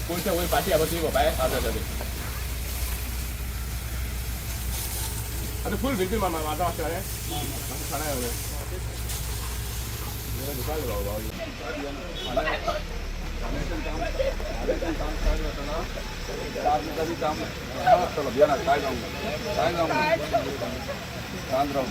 कोणत्या वय पाठी आवाज बाय आता फुल भेटतील माझा वाटतं आहे खाना दुकान काम चला बिया ना काय जाऊ शांत राहू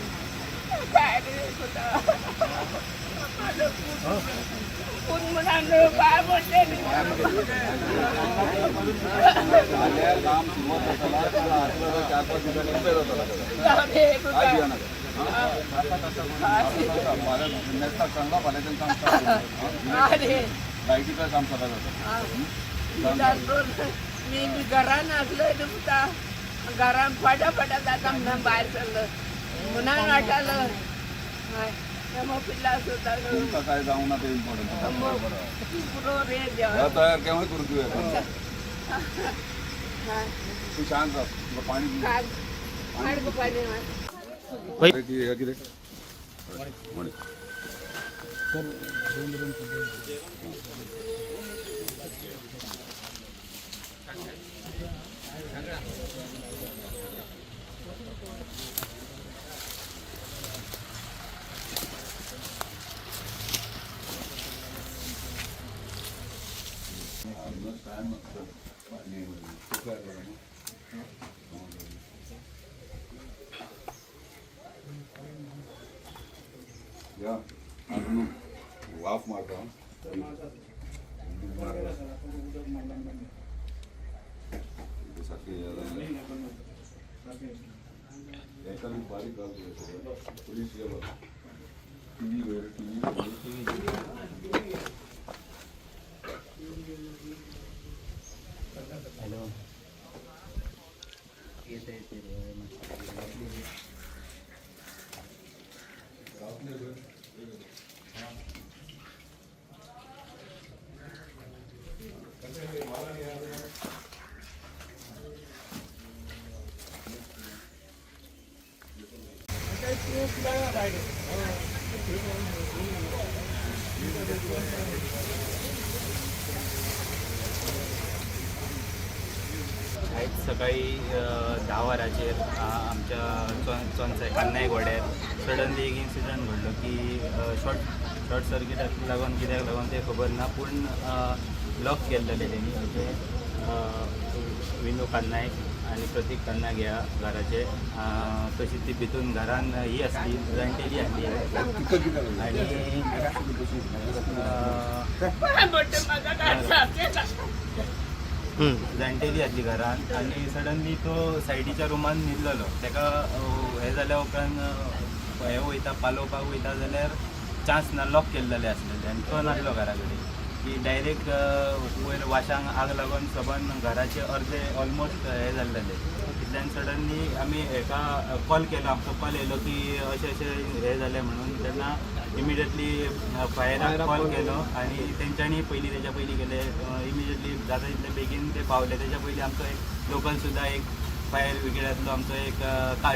काम सुरुवात होताना 4-5 दिवसांनी चांगला पाण्याचं काम लाईटीचं काम करायचं मी घरान असलं तुमचा घरान फटाफटा जाता म्हणा बाहेर चाललं म्हणा वाटालं मग पिल्ला सुद्धा काय जाऊ ना ते इम्पॉर्टंट तयार केव्हा करू तू शांत पाणी या अजून वाफ मारता बारीक पोलीस हॅलो येते आज सकाळी 10 वरांचेर आमच्या चोंचाय कान्नाय गोड्यार सडनली एक इन्सिडंट घडलो की शॉर्ट सर्किटाक लागून कित्याक लागून ते खबर ना पूण लॉक केल्लेले तेणी म्हणजे विनू कान्नाय आनी प्रतीक कान्नाय ह्या घराचे तशी ती भितून घरान ही आसली जाणटेली आसली आनी जाणटेली आसली घरान आनी सडनली तो सायडीच्या रुमान न्हिदलेलो तेका हें जाल्या उपरांत हें वयता पालोवपाक वयता जाल्यार चान्स ना लॉक केल्लेले आसलेले आनी तो नासलो घरा कडेन की डायरेक्ट वयर वाशांक आग लागून सबन घराचे अर्दे ऑलमोस्ट हें जाल्लेले तितल्यान सडनली आमी हेका कॉल केलो आमचो कॉल येयलो की अशें अशें हें जालें म्हणून तेन्ना इमिडियटली फायराक कॉल केलो आनी तेंच्यांनी तेच्या पयलीं गेले इमिडियटली जाता तितले बेगीन ते पावले तेच्या पयलीं आमचो एक लोकल सुद्दां एक फायर ब्रिगेडांतलो आमचो एक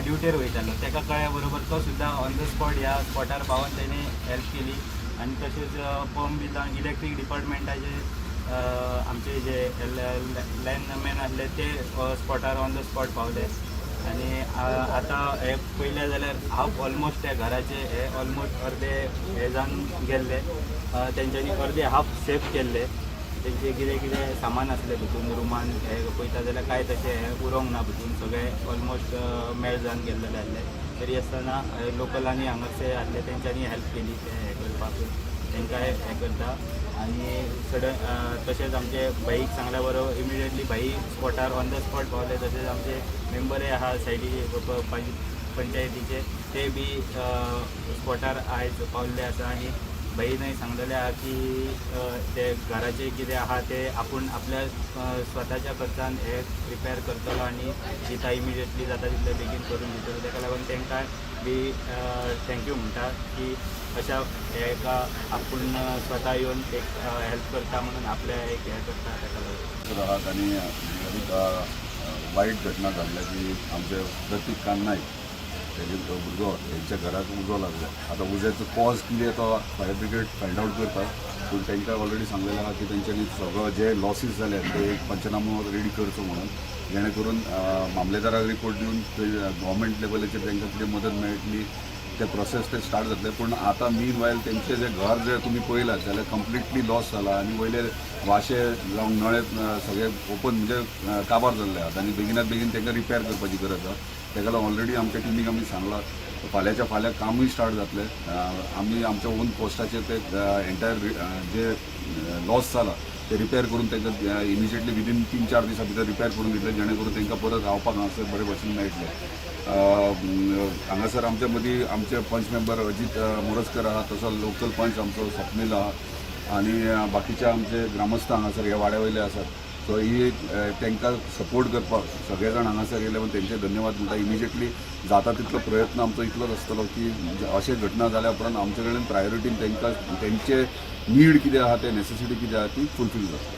ड्युटेर वयतालो तेका कळ्या बरोबर तो सुद्दां ऑन द स्पॉट ह्या स्पॉटार पावून तेणी हेल्प केली आनी तशेंच पंप बिलां इलेक्ट्रीक डिपार्टमेंटाचे आमचे जे लायनमॅन आसले ते स्पॉटार ऑन द स्पॉट पावले आनी आतां हे पयले जाल्यार हांव ऑलमोस्ट त्या घराचे हे ऑलमोस्ट अर्दे हे जावन गेल्ले तेंच्यांनी अर्दे हाफ सेफ केल्ले तेंचे कितें कितें सामान आसलें भितून रुमान हे पळयता जाल्यार कांय तशें हें उरोंक ना भितून सगळें ऑलमोस्ट मेळ जावन गेल्लेले आसले तरी आसतना लोकलांनी हांगासर आसले तेंच्यांनी हेल्प केली ते हें करपाक तांकां हें करता आनी तशेंच आमचे भाईक सांगल्या बरोबर इमिडियटली भाई स्पॉटार ऑन द स्पॉट पावले तशेंच आमचे मेंबरय आहा सायडी पंचायतीचे ते बी स्पॉटार आयज पावल्ले आसा आनी बहिणीने सांगलेले आहा की ते घराचे कितें आहा ते आपूण आपल्या स्वताच्या खर्चान हे रिपेर करतलो आनी दिता इमिडिएटली जाता तितले बेगीन करून दितलो. ताका लागून तांकां बी थँक्यू म्हणटा की अशा हेका आपूण स्वता येवन एक हेल्प करता म्हणून आपल्या एक हे करता. ताका लागून आहात आणि एक वाईट घटना घडल्या की आमचे प्रतीक कान्नायक तेजे भुरगो तेंच्या घराक उजो लागलो. आता उज्याचो कॉज कितें तो फायर ब्रिगेड फायंड आउट करता, पूण तांकां ऑलरेडी सांगलेलें आहा की तेंच्यांनी सगळं जे लॉसीस जाले ते एक पंचनामो रेडी करचो म्हणून, जेणे करून मामलेदाराक रिपोर्ट दिवन गव्हर्मेंट लेवलाचेर तांकां कितें मदत मेळटली ते प्रोसेस ते स्टार्ट जातले. पूण आतां मीन वायल तेंचें जें घर जे तुमी पळयलात जाल्यार कंप्लिटली लॉस जाला आनी वयले वाशे जावं नळे सगळे ओपन म्हणजे काबार जाल्ले आहात आनी बेगिनात बेगीन तांकां रिपेर करपाची गरज आसा. ताका लागून ऑलरेडी आमच्या टिमीक आमी सांगलां फाल्यांच्या फाल्यां कामूय स्टार्ट जातलें. आमी आमच्या ओन पोस्टाचेर ते एंटायर जे लॉस जाला ते रिपेर करून तांकां इमिजिएटली विदीन 3-4 दिसां भितर रिपेर करून दितले, जेणे करून तांकां परत रावपाक हांगासर बरे भशेन मेळटलें. हांगासर आमच्या मदीं आमचे पंच मेंबर अजीत मोरजकर आहा, तसो लोकल पंच आमचो स्वप्नील आहा आनी बाकीचे आमचे ग्रामस्थ हांगासर ह्या वाड्या वयले आसात. सो ही तांकां सपोर्ट करपाक सगळे जाण हांगासर येयले म्हणून तेंचे धन्यवाद म्हणटा. इमिजिएटली जाता तितलो प्रयत्न आमचो इतलोच आसतलो की अशें घटना जाल्या उपरांत आमचे कडेन प्रायोरिटीन तांकां तेंचे नीड कितें आहा ते नेसेसिटी कितें आहा ती फुलफील जाता.